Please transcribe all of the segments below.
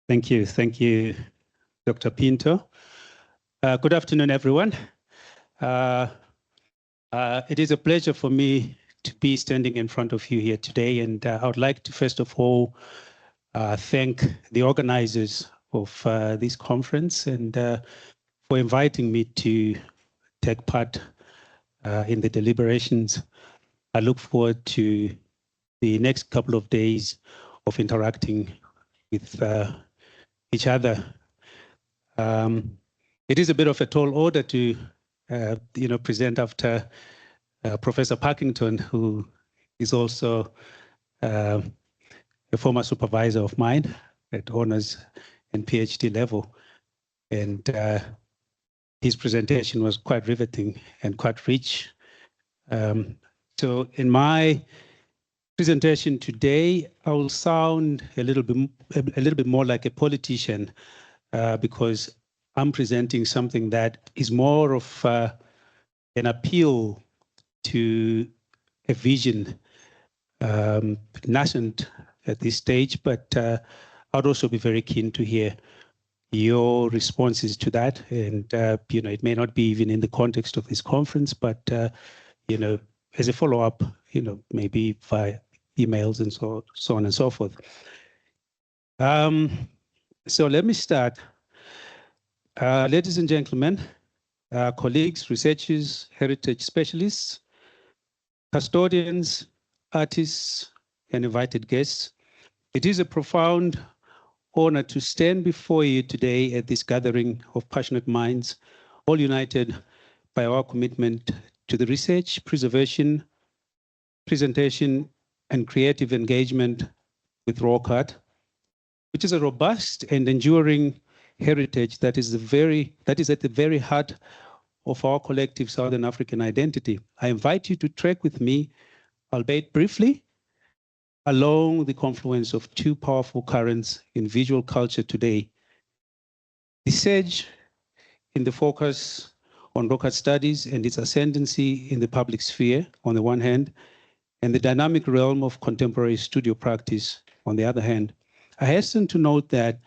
Thank you, Dr. Pinto. Good afternoon, everyone. It is a pleasure for me to be standing in front of you here today, and I would like to first of all thank the organizers of this conference and for inviting me to take part in the deliberations. I look forward to the next couple of days of interacting with each other. It is a bit of a tall order to, present after Professor Parkington, who is also a former supervisor of mine at honors and PhD level. And his presentation was quite riveting and quite rich. So in my presentation today, I will sound a little bit more like a politician because I'm presenting something that is more of an appeal to a vision, nascent at this stage, but I'd also be very keen to hear your responses to that. And, it may not be even in the context of this conference, but, as a follow-up, maybe via emails and so on and so forth. So let me start. Ladies and gentlemen, colleagues, researchers, heritage specialists, custodians, artists, and invited guests, it is a profound honor to stand before you today at this gathering of passionate minds, all united by our commitment to the research, preservation, presentation, and creative engagement with rock art, which is a robust and enduring heritage that is at the very heart of our collective Southern African identity. I invite you to trek with me, albeit briefly, along the confluence of two powerful currents in visual culture today. The surge in the focus on rock art studies and its ascendancy in the public sphere, on the one hand, and the dynamic realm of contemporary studio practice, on the other hand. I hasten to note that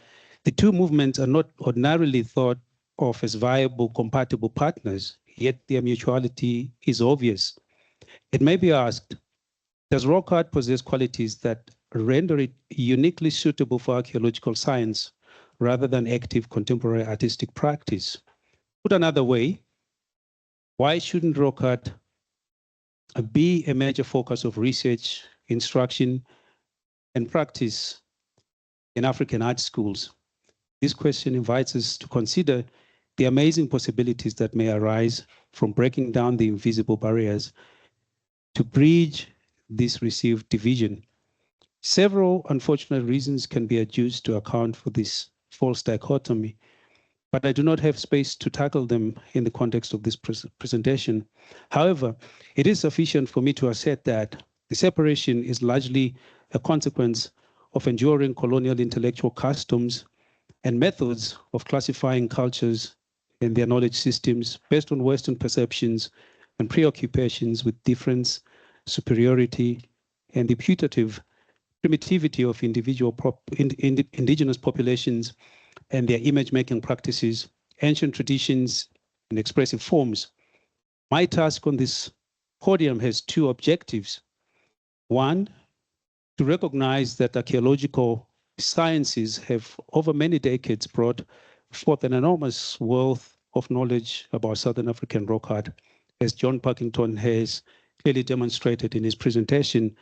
the two movements are not ordinarily thought of as viable, compatible partners, yet their mutuality is obvious. It may be asked, does rock art possess qualities that render it uniquely suitable for archaeological science rather than active contemporary artistic practice? Put another way, why shouldn't rock art be a major focus of research, instruction, and practice in African art schools? This question invites us to consider the amazing possibilities that may arise from breaking down the invisible barriers to bridge this received division. Several unfortunate reasons can be adduced to account for this false dichotomy, but I do not have space to tackle them in the context of this presentation. However, it is sufficient for me to assert that the separation is largely a consequence of enduring colonial intellectual customs and methods of classifying cultures and their knowledge systems based on Western perceptions and preoccupations with difference, superiority, and the putative primitivity of indigenous populations and their image-making practices, ancient traditions, and expressive forms. My task on this podium has two objectives. One, to recognize that archaeological sciences have over many decades brought forth an enormous wealth of knowledge about Southern African rock art. As John Parkington has clearly demonstrated in his presentation,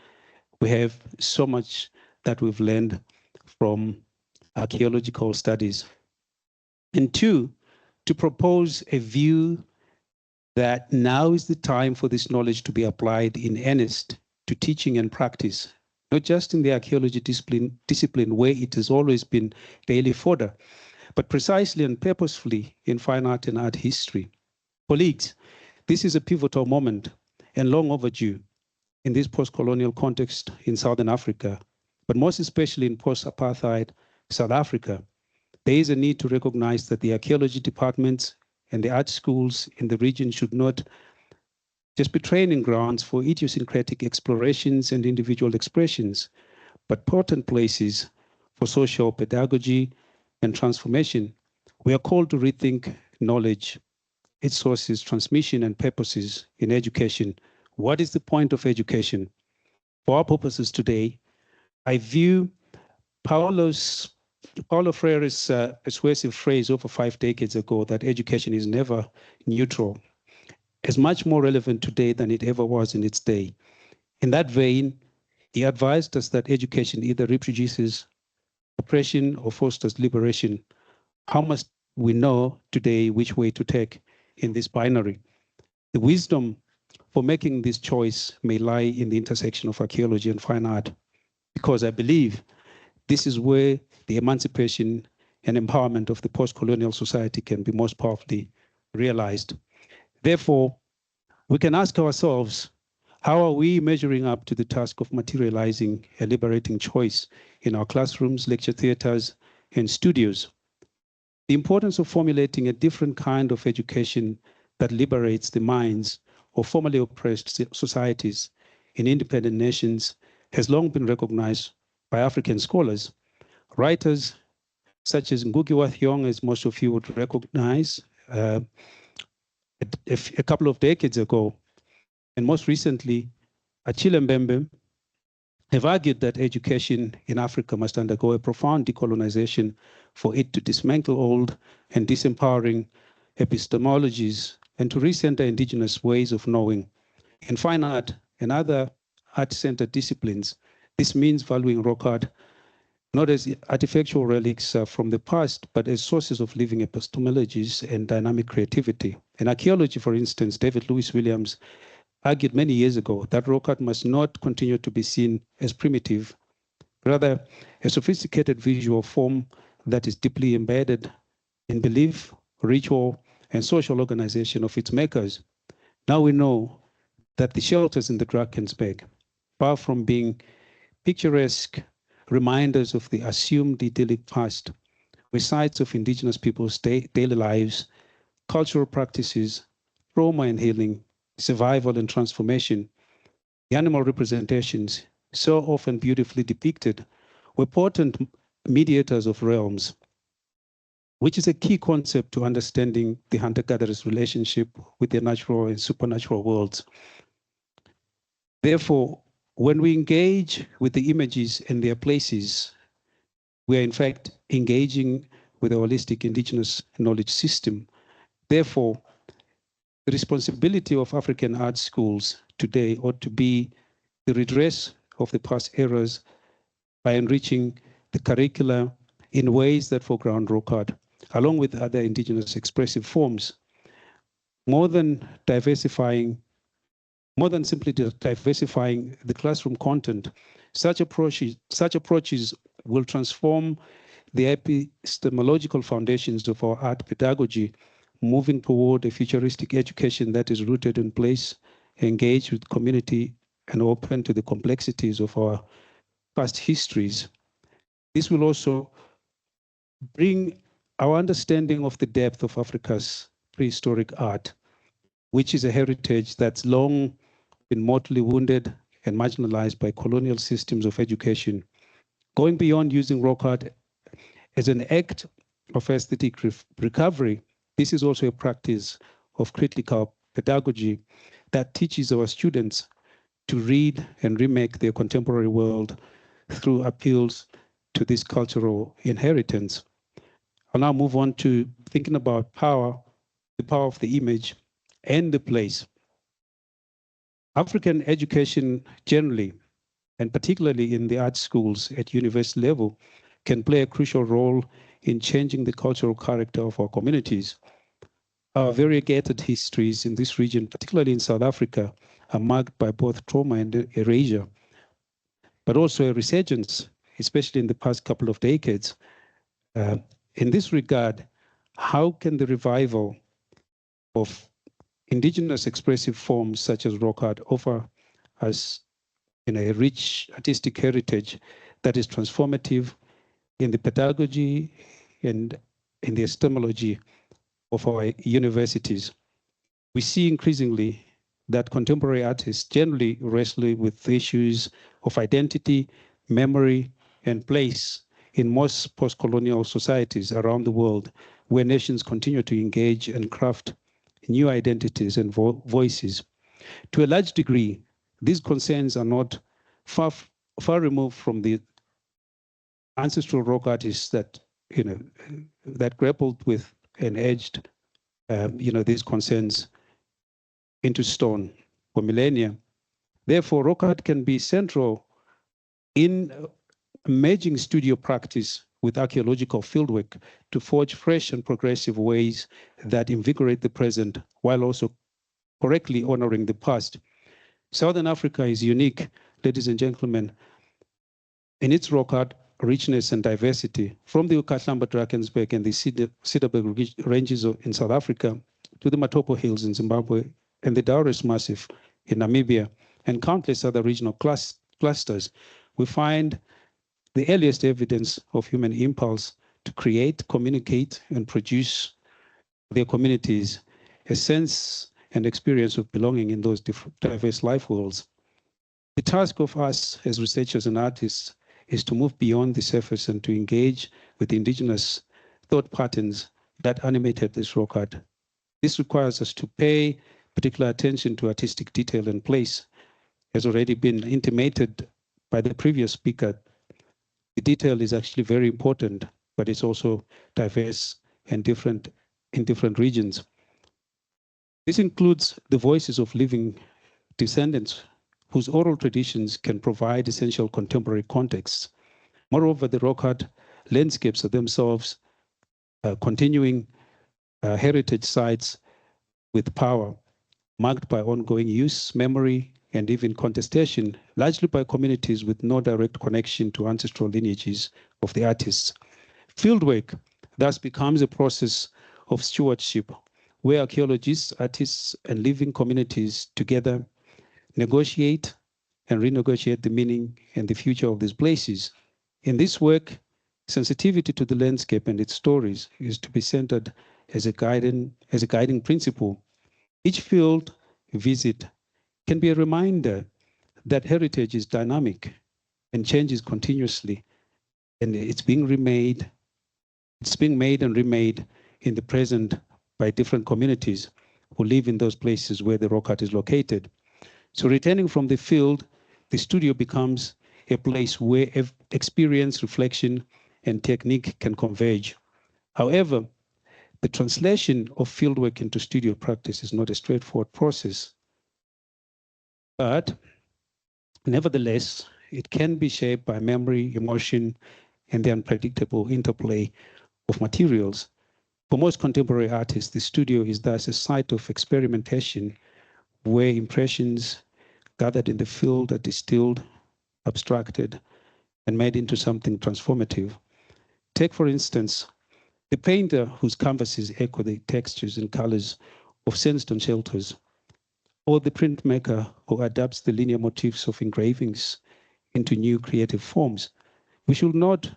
we have so much that we've learned from archaeological studies. And two, to propose a view that now is the time for this knowledge to be applied in earnest to teaching and practice, not just in the archaeology discipline where it has always been daily fodder, but precisely and purposefully in fine art and art history. Colleagues, this is a pivotal moment and long overdue in this post-colonial context in Southern Africa, but most especially in post-apartheid South Africa. There is a need to recognize that the archaeology departments and the art schools in the region should not just be training grounds for idiosyncratic explorations and individual expressions, but potent places for social pedagogy, and transformation, we are called to rethink knowledge, its sources, transmission, and purposes in education. What is the point of education? For our purposes today, I view Paulo Freire's persuasive phrase over 5 decades ago that education is never neutral as much more relevant today than it ever was in its day. In that vein, he advised us that education either reproduces oppression or fosters liberation. How must we know today which way to take in this binary? The wisdom for making this choice may lie in the intersection of archaeology and fine art, because I believe this is where the emancipation and empowerment of the post-colonial society can be most powerfully realized. Therefore, we can ask ourselves, how are we measuring up to the task of materializing a liberating choice in our classrooms, lecture theaters, and studios? The importance of formulating a different kind of education that liberates the minds of formerly oppressed societies in independent nations has long been recognized by African scholars. Writers such as Ngugi wa Thiong'o, as most of you would recognize, a couple of decades ago, and most recently, Achille Mbembe, have argued that education in Africa must undergo a profound decolonization for it to dismantle old and disempowering epistemologies and to recenter indigenous ways of knowing. In fine art and other art-centered disciplines, this means valuing rock art not as artifactual relics from the past, but as sources of living epistemologies and dynamic creativity. In archaeology, for instance, David Lewis Williams argued many years ago that rock art must not continue to be seen as primitive, rather a sophisticated visual form that is deeply embedded in belief, ritual, and social organization of its makers. Now we know that the shelters in the Drakensberg, far from being picturesque reminders of the assumed idyllic past, were sites of indigenous people's daily lives, cultural practices, trauma and healing, survival and transformation. The animal representations, so often beautifully depicted, were potent mediators of realms, which is a key concept to understanding the hunter-gatherer's relationship with the natural and supernatural worlds. Therefore, when we engage with the images and their places, we are in fact engaging with a holistic indigenous knowledge system. Therefore, the responsibility of African art schools today ought to be the redress of the past errors by enriching the curricula in ways that foreground rock art, along with other indigenous expressive forms. More than simply diversifying the classroom content, such approaches will transform the epistemological foundations of our art pedagogy, moving toward a futuristic education that is rooted in place, engaged with community, and open to the complexities of our past histories. This will also bring our understanding of the depth of Africa's prehistoric art, which is a heritage that's long been mortally wounded and marginalized by colonial systems of education. Going beyond using rock art as an act of aesthetic recovery, this is also a practice of critical pedagogy that teaches our students to read and remake their contemporary world through appeals to this cultural inheritance. I'll now move on to thinking about power, the power of the image and the place. African education generally, and particularly in the art schools at university level, can play a crucial role in changing the cultural character of our communities. Our variegated histories in this region, particularly in South Africa, are marked by both trauma and erasure, but also a resurgence, especially in the past couple of decades. In this regard, how can the revival of indigenous expressive forms such as rock art offer us a rich artistic heritage that is transformative in the pedagogy and in the epistemology of our universities? We see increasingly that contemporary artists generally wrestle with issues of identity, memory, and place in most post-colonial societies around the world, where nations continue to engage and craft new identities and voices. To a large degree, these concerns are not far removed from the ancestral rock artists that that grappled with and edged these concerns into stone for millennia. Therefore, rock art can be central in merging studio practice with archaeological fieldwork to forge fresh and progressive ways that invigorate the present while also correctly honoring the past. Southern Africa is unique, ladies and gentlemen, in its rock art richness and diversity, from the Ukahlamba Drakensberg and the Cederberg ranges in South Africa to the Matopo Hills in Zimbabwe and the Dauris Massif in Namibia and countless other regional clusters. We find the earliest evidence of human impulse to create, communicate, and produce their communities, a sense and experience of belonging in those diverse life worlds. The task of us as researchers and artists is to move beyond the surface and to engage with the indigenous thought patterns that animated this rock art. This requires us to pay particular attention to artistic detail and place. Has already been intimated by the previous speaker, the detail is actually very important, but it's also diverse and different in different regions. This includes the voices of living descendants whose oral traditions can provide essential contemporary contexts. Moreover, the rock art landscapes are themselves continuing heritage sites with power, marked by ongoing use, memory, and even contestation, largely by communities with no direct connection to ancestral lineages of the artists. Fieldwork thus becomes a process of stewardship, where archaeologists, artists, and living communities together negotiate and renegotiate the meaning and the future of these places. In this work, sensitivity to the landscape and its stories is to be centered as a guiding principle. Each field visit can be a reminder that heritage is dynamic and changes continuously, and it's being made and remade in the present by different communities who live in those places where the rock art is located. So returning from the field, the studio becomes a place where experience, reflection, and technique can converge. However, the translation of fieldwork into studio practice is not a straightforward process. But nevertheless, it can be shaped by memory, emotion, and the unpredictable interplay of materials. For most contemporary artists, the studio is thus a site of experimentation where impressions gathered in the field are distilled, abstracted, and made into something transformative. Take, for instance, the painter whose canvases echo the textures and colors of sandstone shelters, or the printmaker who adapts the linear motifs of engravings into new creative forms. We should not,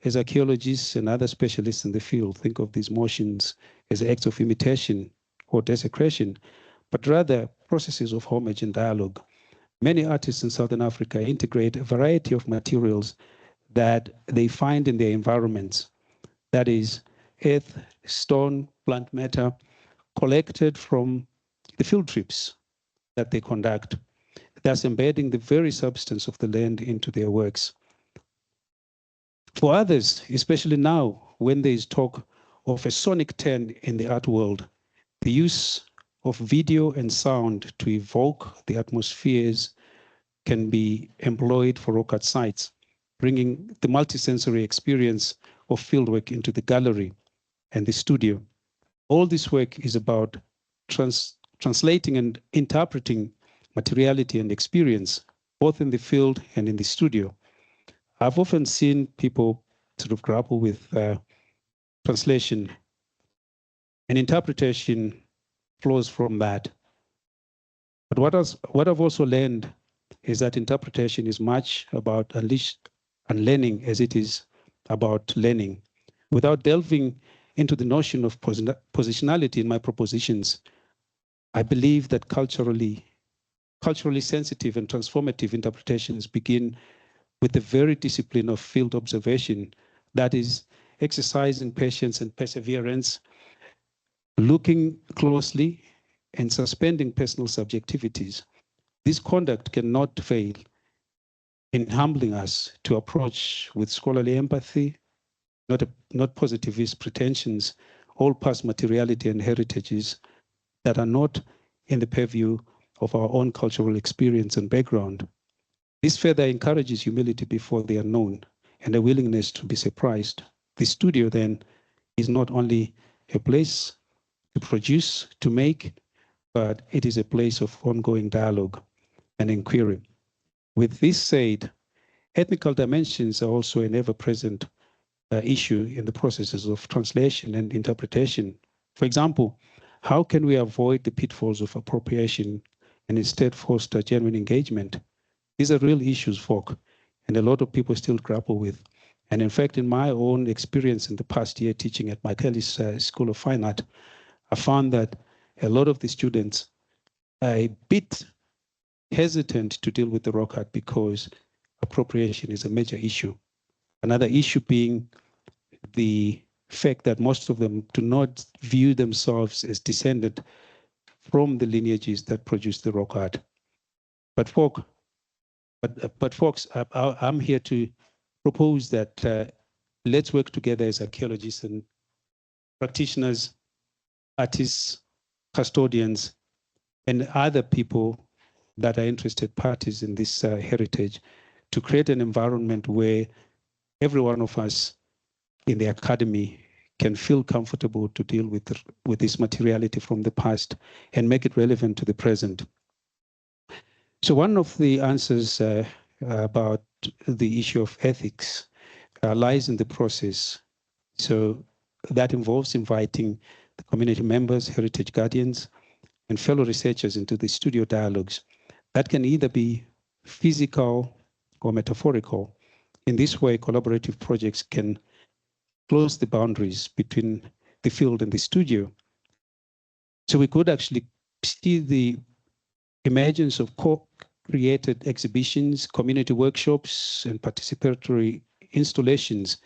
as archaeologists and other specialists in the field, think of these motions as acts of imitation or desecration, but rather processes of homage and dialogue. Many artists in Southern Africa integrate a variety of materials that they find in their environments, that is, earth, stone, plant matter, collected from the field trips that they conduct, thus embedding the very substance of the land into their works. For others, especially now, when there is talk of a sonic turn in the art world, the use of video and sound to evoke the atmospheres can be employed for rock art sites, bringing the multisensory experience of fieldwork into the gallery and the studio. All this work is about translating and interpreting materiality and experience, both in the field and in the studio. I've often seen people sort of grapple with translation, and interpretation flows from that. But what I've also learned is that interpretation is much about unlearning as it is about learning. Without delving into the notion of positionality in my propositions, I believe that culturally sensitive and transformative interpretations begin with the very discipline of field observation That is, exercising patience and perseverance, looking closely and suspending personal subjectivities. This conduct cannot fail in humbling us to approach with scholarly empathy, not positivist pretensions, all past materiality and heritages that are not in the purview of our own cultural experience and background. This further encourages humility before the unknown and a willingness to be surprised. The studio then is not only a place to produce, to make, but it is a place of ongoing dialogue and inquiry. With this said, ethnical dimensions are also an ever-present issue in the processes of translation and interpretation. For example, how can we avoid the pitfalls of appropriation and instead foster genuine engagement? These are real issues, folk, and a lot of people still grapple with. And in fact, in my own experience in the past year teaching at Michaelis School of Fine Art, I found that a lot of the students are a bit hesitant to deal with the rock art because appropriation is a major issue. Another issue being the fact that most of them do not view themselves as descended from the lineages that produced the rock art. But folks, I'm here to propose that let's work together as archaeologists and practitioners, artists, custodians, and other people that are interested parties in this heritage to create an environment where every one of us in the academy can feel comfortable to deal with this materiality from the past and make it relevant to the present. So one of the answers about the issue of ethics lies in the process. So that involves inviting the community members, heritage guardians, and fellow researchers into the studio dialogues. That can either be physical or metaphorical. In this way, collaborative projects can close the boundaries between the field and the studio. So we could actually see the emergence of co-created exhibitions, community workshops, and participatory installations,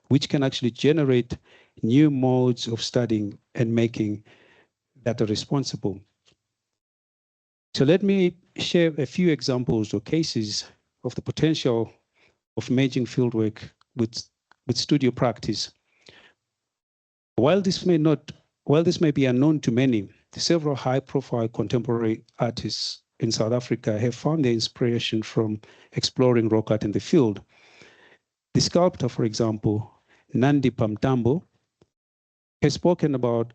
which can actually generate new modes of studying and making that are responsible. So let me share a few examples or cases of the potential of merging fieldwork with studio practice. While this may be unknown to many, several high-profile contemporary artists in South Africa have found their inspiration from exploring rock art in the field. The sculptor, for example, Nandi Pamtambo, has spoken about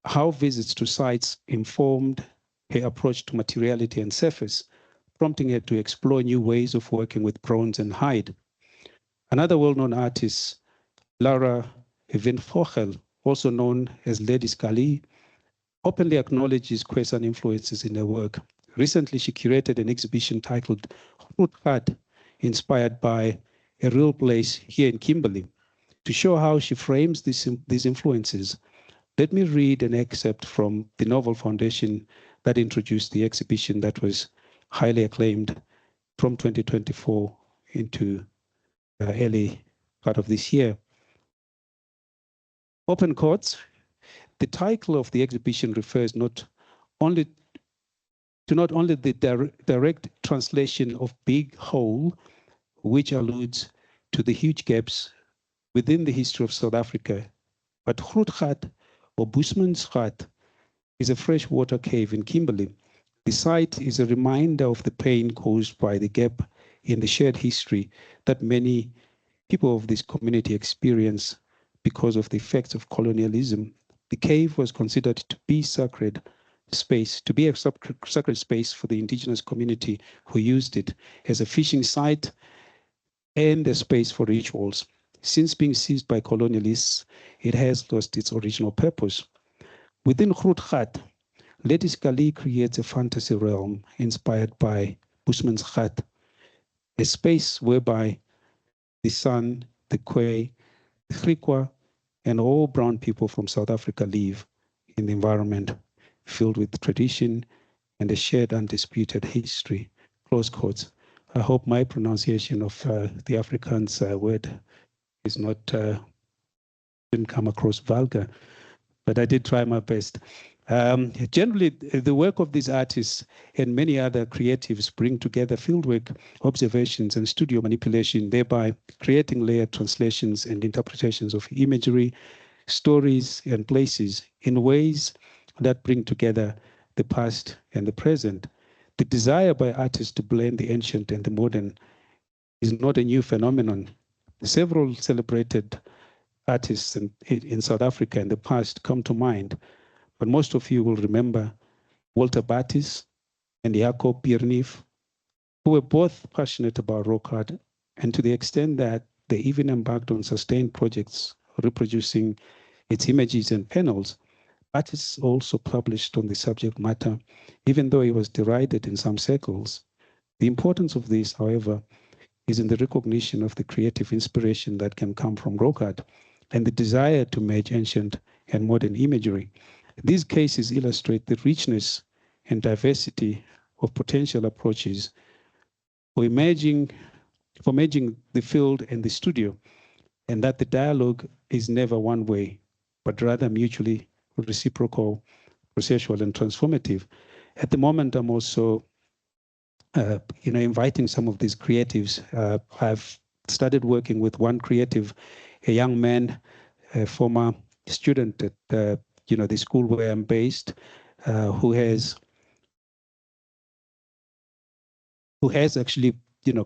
how visits to sites informed her approach to materiality and surface, prompting her to explore new ways of working with bronze and hide. Another well-known artist, Lara Vinvogel, also known as Lady Scully, openly acknowledges Khoisan influences in her work. Recently, she curated an exhibition titled Grootgat, inspired by a real place here in Kimberley, to show how she frames these influences. Let me read an excerpt from the Novel Foundation that introduced the exhibition that was highly acclaimed from 2024 into early part of this year. Open Courts. The title of the exhibition refers not only the direct translation of Big Hole, which alludes to the huge gaps within the history of South Africa, but Grootgat or Bushmansgat is a freshwater cave in Kimberley. The site is a reminder of the pain caused by the gap in the shared history that many people of this community experience because of the effects of colonialism. The cave was considered to be a sacred space for the indigenous community who used it as a fishing site and a space for rituals. Since being seized by colonialists, it has lost its original purpose. Within Grootgat, Lady Scully creates a fantasy realm inspired by Bushmansgat, a space whereby the San, the Khoi, the Griqua, and all brown people from South Africa live in the environment filled with tradition and a shared undisputed history. Close quotes. I hope my pronunciation of the Afrikaans word is not, didn't come across vulgar, but I did try my best. Generally, the work of these artists and many other creatives bring together fieldwork, observations, and studio manipulation, thereby creating layered translations and interpretations of imagery, stories, and places in ways that bring together the past and the present. The desire by artists to blend the ancient and the modern is not a new phenomenon. Several celebrated artists in South Africa in the past come to mind, but most of you will remember Walter Battis and Jaco Pierneef, who were both passionate about rock art, and to the extent that they even embarked on sustained projects reproducing its images and panels. Battis also published on the subject matter, even though he was derided in some circles. The importance of this, however, is in the recognition of the creative inspiration that can come from rock art and the desire to merge ancient and modern imagery. These cases illustrate the richness and diversity of potential approaches for merging the field and the studio, and that the dialogue is never one way, but rather mutually reciprocal, processual, and transformative. At the moment, I'm also inviting some of these creatives. I've started working with one creative, a young man, a former student at the school where I'm based, who has actually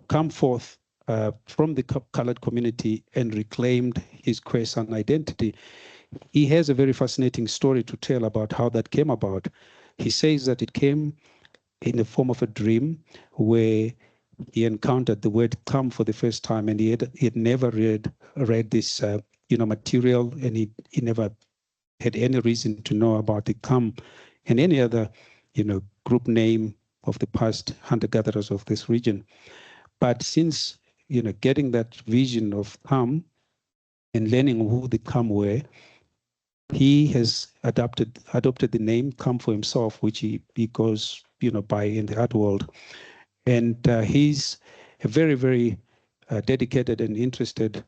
come forth from the colored community and reclaimed his Khoisan identity. He has a very fascinating story to tell about how that came about. He says that it came in the form of a dream where he encountered the word "come" for the first time, and he had never read this material, and he never had any reason to know about the "come" and any other group name of the past hunter-gatherers of this region. But since getting that vision of "come" and learning who the "come" were, he has adopted the name "come" for himself, which he goes by in the art world. And he's a very, very dedicated and interested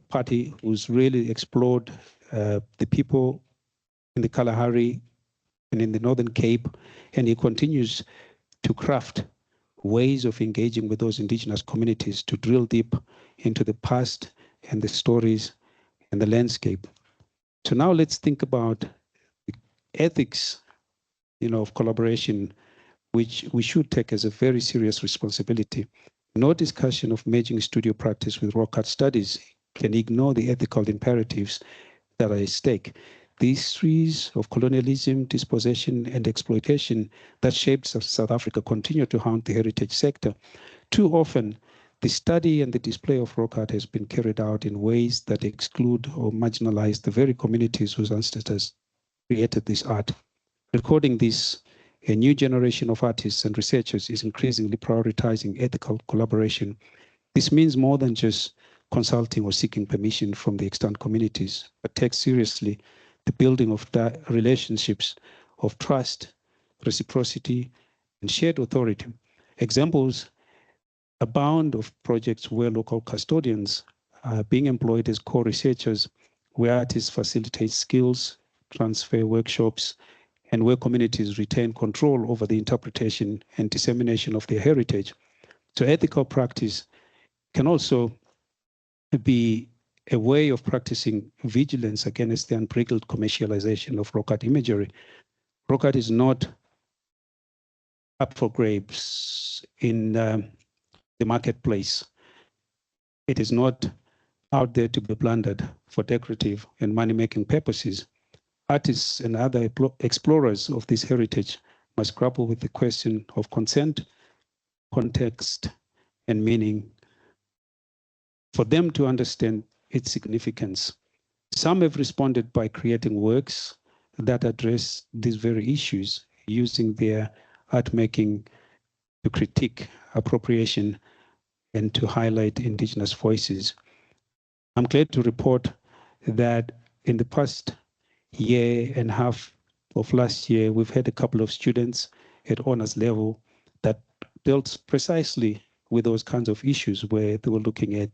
party who's really explored the people in the Kalahari and in the Northern Cape, and he continues to craft ways of engaging with those indigenous communities to drill deep into the past and the stories and the landscape. So now let's think about the ethics, of collaboration, which we should take as a very serious responsibility. No discussion of merging studio practice with rock art studies can ignore the ethical imperatives that are at stake. The histories of colonialism, dispossession, and exploitation that shaped South Africa continue to haunt the heritage sector. Too often, the study and the display of rock art has been carried out in ways that exclude or marginalize the very communities whose ancestors created this art. Recording this, a new generation of artists and researchers is increasingly prioritizing ethical collaboration. This means more than just consulting or seeking permission from the extant communities, but takes seriously the building of relationships of trust, reciprocity, and shared authority. Examples abound of projects where local custodians are being employed as co-researchers, where artists facilitate skills, transfer workshops, and where communities retain control over the interpretation and dissemination of their heritage. So ethical practice can also be a way of practicing vigilance against the unbridled commercialization of rock art imagery. Rock art is not up for grabs in the marketplace. It is not out there to be plundered for decorative and money-making purposes. Artists and other explorers of this heritage must grapple with the question of consent, context, and meaning for them to understand its significance. Some have responded by creating works that address these very issues, using their art making to critique appropriation and to highlight indigenous voices. I'm glad to report that in the past year and a half of last year, we've had a couple of students at honors level that dealt precisely with those kinds of issues, where they were looking at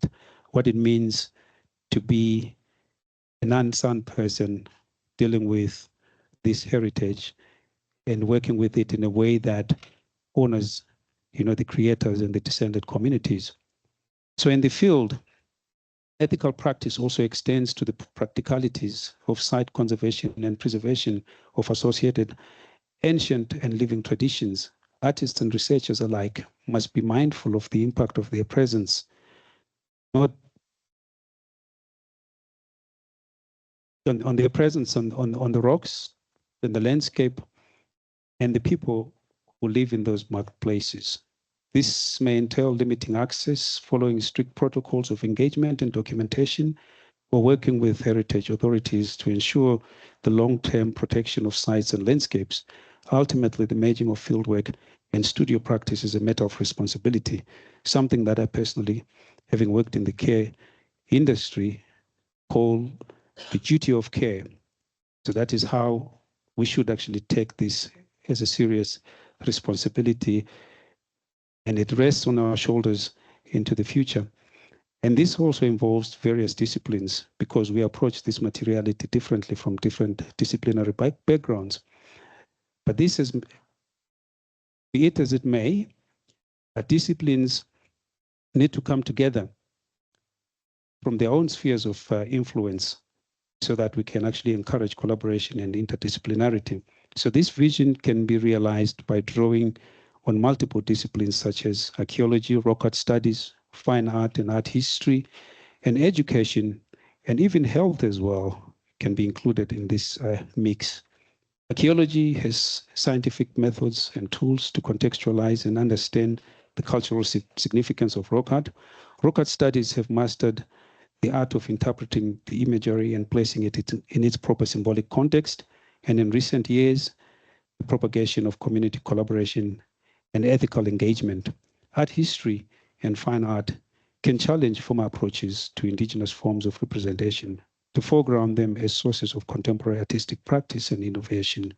what it means to be an unsung person dealing with this heritage and working with it in a way that honors, the creators and the descended communities. So in the field, ethical practice also extends to the practicalities of site conservation and preservation of associated ancient and living traditions. Artists and researchers alike must be mindful of the impact of their presence, not on their presence on the rocks, in the landscape, and the people who live in those marketplaces. This may entail limiting access, following strict protocols of engagement and documentation, or working with heritage authorities to ensure the long-term protection of sites and landscapes. Ultimately, the merging of fieldwork and studio practice is a matter of responsibility, something that I personally, having worked in the care industry, call the duty of care. So that is how we should actually take this as a serious responsibility, and it rests on our shoulders into the future. And this also involves various disciplines because we approach this materiality differently from different disciplinary backgrounds. But this is, be it as it may, disciplines need to come together from their own spheres of influence so that we can actually encourage collaboration and interdisciplinarity. So this vision can be realized by drawing on multiple disciplines such as archaeology, rock art studies, fine art and art history, and education, and even health as well can be included in this mix. Archaeology has scientific methods and tools to contextualize and understand the cultural significance of rock art. Rock art studies have mastered the art of interpreting the imagery and placing it in its proper symbolic context. And in recent years, the propagation of community collaboration and ethical engagement. Art history and fine art can challenge former approaches to indigenous forms of representation, to foreground them as sources of contemporary artistic practice and innovation.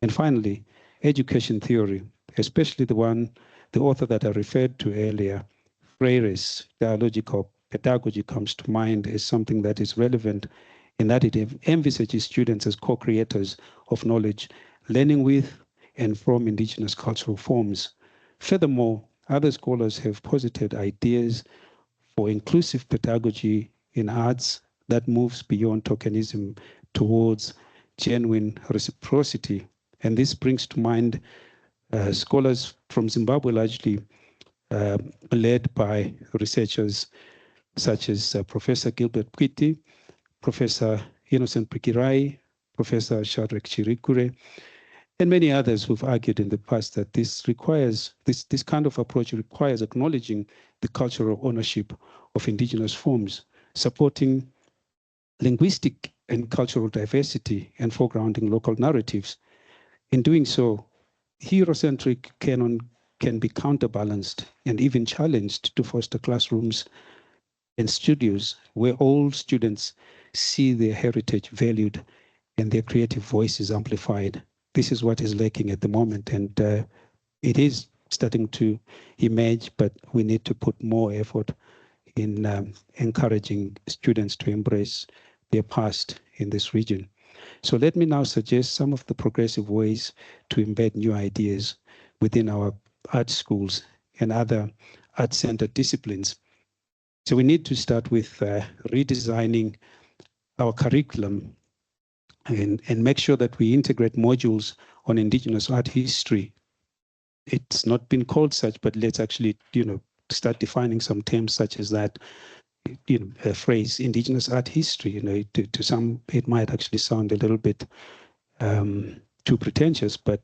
And finally, education theory, especially the author that I referred to earlier, Freire's dialogical pedagogy comes to mind as something that is relevant in that it envisages students as co-creators of knowledge, learning with and from indigenous cultural forms. Furthermore, other scholars have posited ideas for inclusive pedagogy in arts that moves beyond tokenism towards genuine reciprocity. And this brings to mind scholars from Zimbabwe, largely led by researchers such as Professor Gilbert Pwiti, Professor Innocent Prikirai, Professor Shadrach Chirikure, and many others who've argued in the past that this kind of approach requires acknowledging the cultural ownership of indigenous forms, supporting linguistic and cultural diversity, and foregrounding local narratives. In doing so, Eurocentric canon can be counterbalanced and even challenged to foster classrooms and studios where all students see their heritage valued and their creative voices amplified. This is what is lacking at the moment, and it is starting to emerge, but we need to put more effort in encouraging students to embrace their past in this region. So let me now suggest some of the progressive ways to embed new ideas within our art schools and other art-centered disciplines. So we need to start with redesigning our curriculum and make sure that we integrate modules on indigenous art history. It's not been called such, but let's actually, start defining some terms such as that, a phrase, indigenous art history. To some, it might actually sound a little bit too pretentious, but,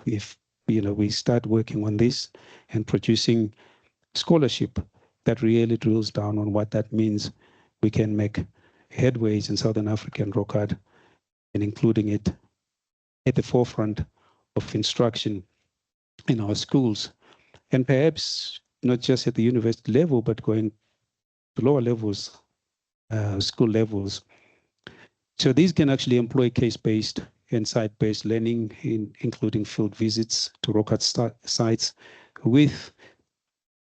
if, we start working on this and producing scholarship that really drills down on what that means, we can make headways in Southern African rock art and including it at the forefront of instruction in our schools. And perhaps not just at the university level, but going to lower levels, school levels. So these can actually employ case-based and site-based learning, including field visits to rock art sites with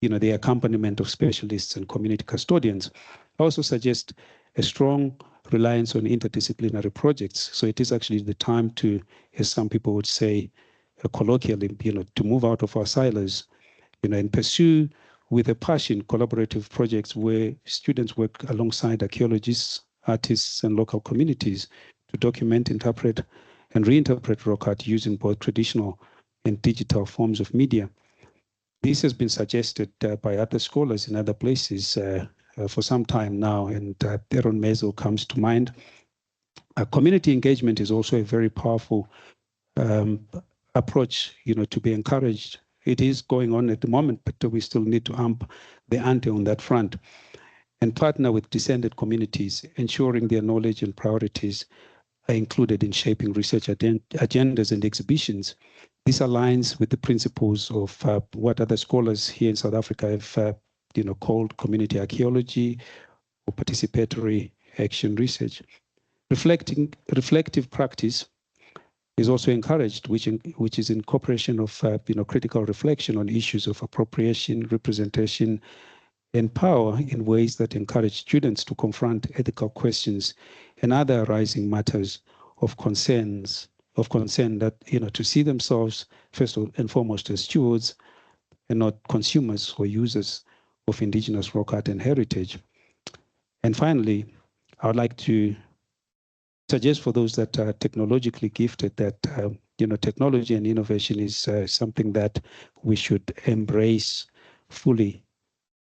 the accompaniment of specialists and community custodians. I also suggest a strong reliance on interdisciplinary projects. So it is actually the time to, as some people would say, colloquially, to move out of our silos, and pursue with a passion collaborative projects where students work alongside archaeologists, artists, and local communities to document, interpret, and reinterpret rock art using both traditional and digital forms of media. This has been suggested by other scholars in other places for some time now, and Aaron Mezo comes to mind. Community engagement is also a very powerful approach, to be encouraged. It is going on at the moment, but we still need to amp the ante on that front and partner with descended communities, ensuring their knowledge and priorities are included in shaping research agendas and exhibitions. This aligns with the principles of what other scholars here in South Africa have, called community archaeology or participatory action research. Reflective practice is also encouraged, which is incorporation of critical reflection on issues of appropriation, representation, and power in ways that encourage students to confront ethical questions and other arising matters of concern that, to see themselves first and foremost as stewards and not consumers or users of indigenous rock art and heritage. And finally, I would like to suggest for those that are technologically gifted that technology and innovation is something that we should embrace fully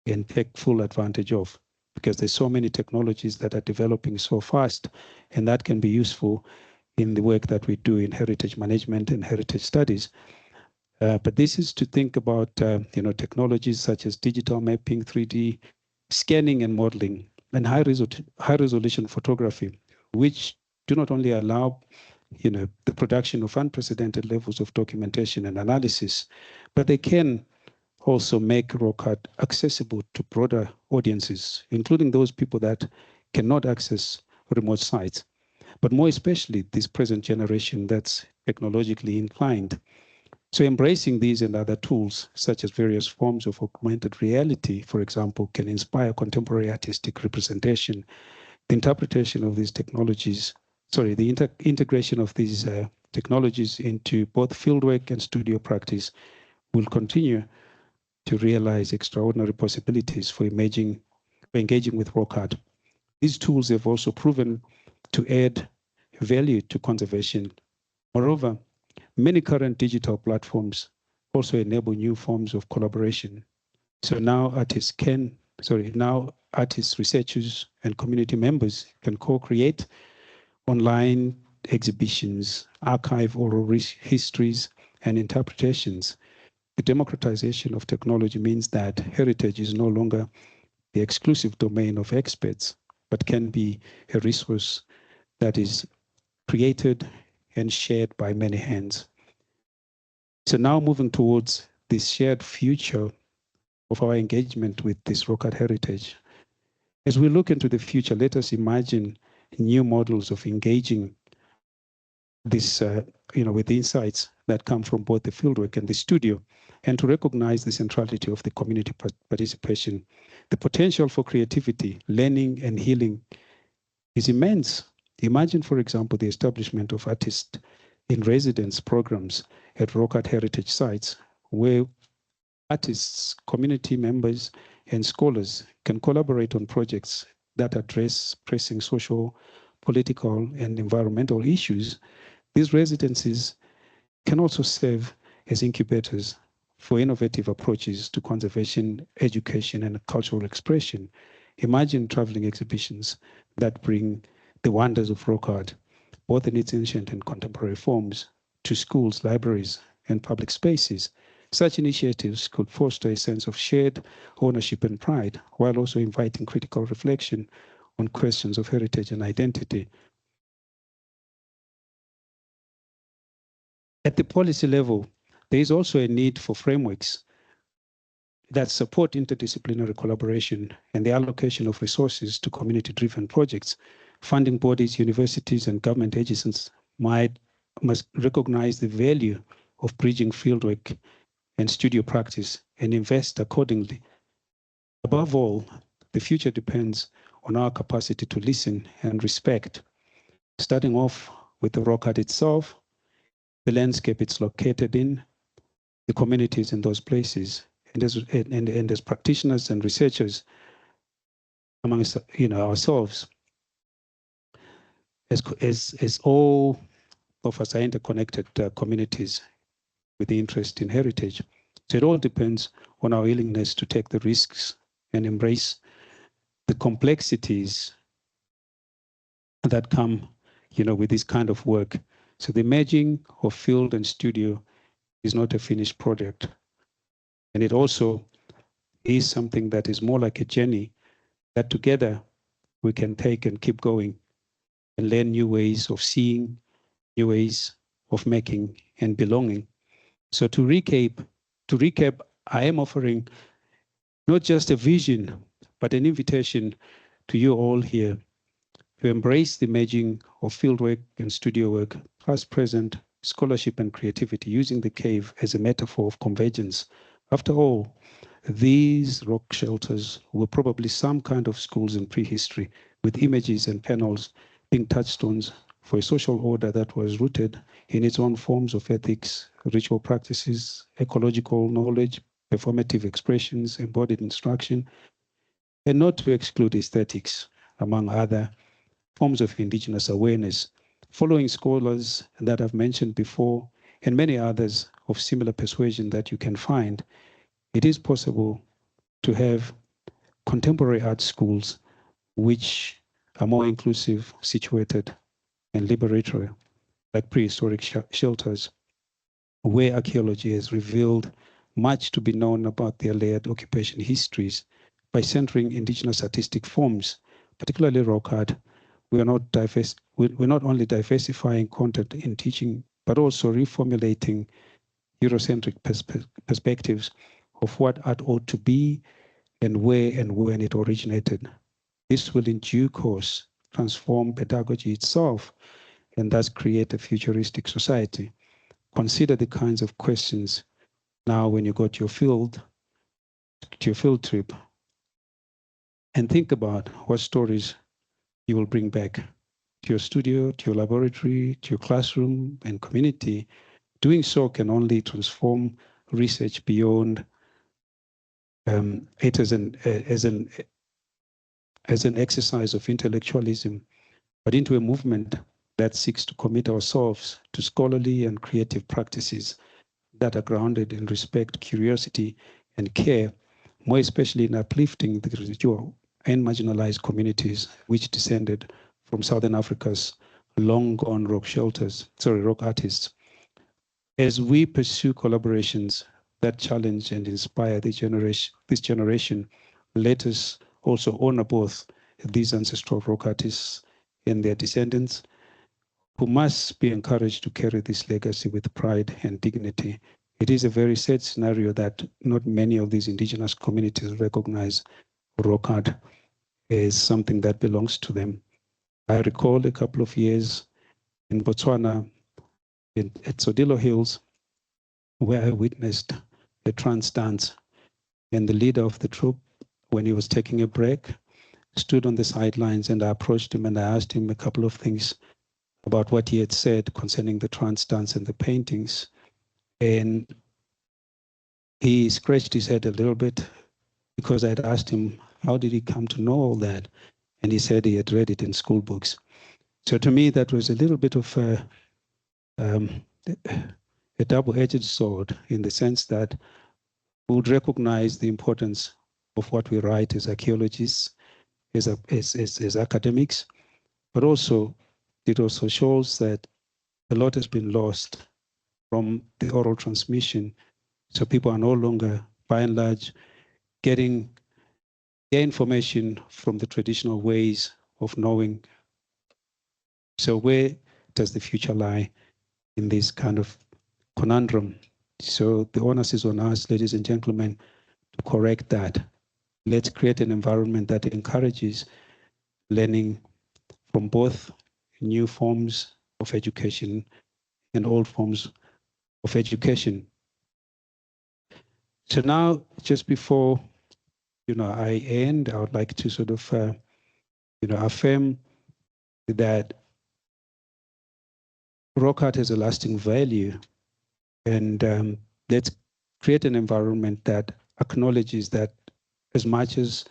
and take full advantage of, because there's so many technologies that are developing so fast, and that can be useful in the work that we do in heritage management and heritage studies. But this is to think about technologies such as digital mapping, 3D scanning and modeling, and high resolution photography, which do not only allow the production of unprecedented levels of documentation and analysis, but they can also make rock art accessible to broader audiences, including those people that cannot access remote sites, but more especially this present generation that's technologically inclined. So embracing these and other tools, such as various forms of augmented reality, for example, can inspire contemporary artistic representation. The interpretation of these technologies, the integration of these technologies into both fieldwork and studio practice will continue to realize extraordinary possibilities for engaging with rock art. These tools have also proven to add value to conservation. Moreover, many current digital platforms also enable new forms of collaboration. So now artists, researchers, and community members can co-create online exhibitions, archive oral histories, and interpretations. The democratization of technology means that heritage is no longer the exclusive domain of experts, but can be a resource that is created and shared by many hands. So now moving towards this shared future of our engagement with this rock art heritage. As we look into the future, let us imagine new models of engaging this, with insights that come from both the fieldwork and the studio, and to recognize the centrality of the community participation. The potential for creativity, learning, and healing is immense. Imagine, for example, the establishment of artist in residence programs at rock art heritage sites, where artists, community members, and scholars can collaborate on projects that address pressing social, political, and environmental issues. These residencies can also serve as incubators for innovative approaches to conservation, education, and cultural expression. Imagine traveling exhibitions that bring the wonders of rock art, both in its ancient and contemporary forms, to schools, libraries, and public spaces. Such initiatives could foster a sense of shared ownership and pride, while also inviting critical reflection on questions of heritage and identity. At the policy level, there is also a need for frameworks that support interdisciplinary collaboration and the allocation of resources to community-driven projects. Funding bodies, universities, and government agencies must recognize the value of bridging fieldwork and studio practice and invest accordingly. Above all, the future depends on our capacity to listen and respect, starting off with the rock art itself, the landscape it's located in, the communities in those places, and as practitioners and researchers amongst ourselves, as all of us are interconnected communities with the interest in heritage. So it all depends on our willingness to take the risks and embrace the complexities that come, with this kind of work. So the merging of field and studio is not a finished project. And it also is something that is more like a journey that together we can take and keep going and learn new ways of seeing, new ways of making and belonging. So to recap, I am offering not just a vision, but an invitation to you all here to embrace the merging of fieldwork and studio work, past, present, scholarship and creativity, using the cave as a metaphor of convergence. After all, these rock shelters were probably some kind of schools in prehistory, with images and panels being touchstones for a social order that was rooted in its own forms of ethics, ritual practices, ecological knowledge, performative expressions, embodied instruction, and not to exclude aesthetics, among other forms of indigenous awareness. Following scholars that I've mentioned before, and many others of similar persuasion that you can find, it is possible to have contemporary art schools which are more inclusive, situated, and liberatory, like prehistoric shelters, where archaeology has revealed much to be known about their layered occupation histories. By centering indigenous artistic forms, particularly rock art, we're not only diversifying content in teaching, but also reformulating Eurocentric perspectives of what art ought to be and where and when it originated. This will in due course transform pedagogy itself and thus create a futuristic society. Consider the kinds of questions now when you go to your field trip, and think about what stories you will bring back to your studio, to your laboratory, to your classroom and community. Doing so can only transform research beyond it as an exercise of intellectualism, but into a movement that seeks to commit ourselves to scholarly and creative practices that are grounded in respect, curiosity, and care, more especially in uplifting the residual and marginalized communities which descended from Southern Africa's long-gone rock artists. As we pursue collaborations that challenge and inspire this generation, let us also honor both these ancestral rock artists and their descendants, who must be encouraged to carry this legacy with pride and dignity. It is a very sad scenario that not many of these indigenous communities recognize rock art as something that belongs to them. I recall a couple of years in Botswana, at Sodilo Hills, where I witnessed a trance dance, and the leader of the troop, when he was taking a break, stood on the sidelines, and I approached him and I asked him a couple of things about what he had said concerning the trance dance and the paintings. And he scratched his head a little bit because I had asked him, how did he come to know all that? And he said he had read it in school books. So to me, that was a little bit of a double-edged sword, in the sense that we would recognize the importance of what we write as archaeologists, as academics, but also it also shows that a lot has been lost from the oral transmission. So people are no longer, by and large, getting their information from the traditional ways of knowing. So where does the future lie in this kind of conundrum? So the onus is on us, ladies and gentlemen, to correct that. Let's create an environment that encourages learning from both new forms of education and old forms of education. So now, just before I end, I would like to sort of affirm that rock art has a lasting value, and let's create an environment that acknowledges that as much as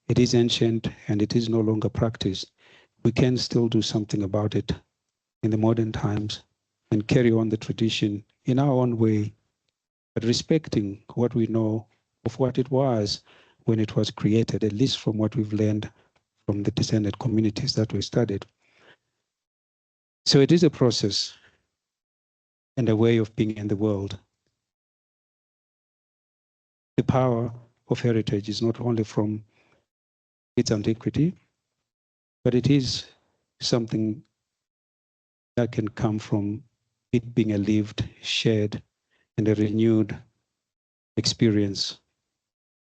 it is ancient and it is no longer practiced, we can still do something about it in the modern times and carry on the tradition in our own way, but respecting what we know of what it was when it was created, at least from what we've learned from the descended communities that we studied. So it is a process and a way of being in the world. The power of heritage is not only from its antiquity, but it is something that can come from it being a lived, shared, and a renewed experience.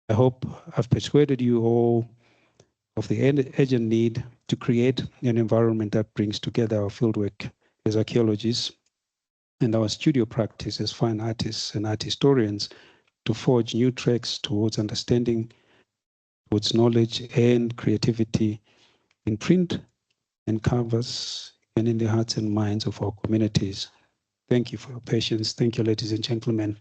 I hope I've persuaded you all of the urgent need to create an environment that brings together our fieldwork as archaeologists and our studio practice as fine artists and art historians to forge new tracks towards understanding, towards knowledge and creativity in print and canvas and in the hearts and minds of our communities. Thank you for your patience. Thank you, ladies and gentlemen.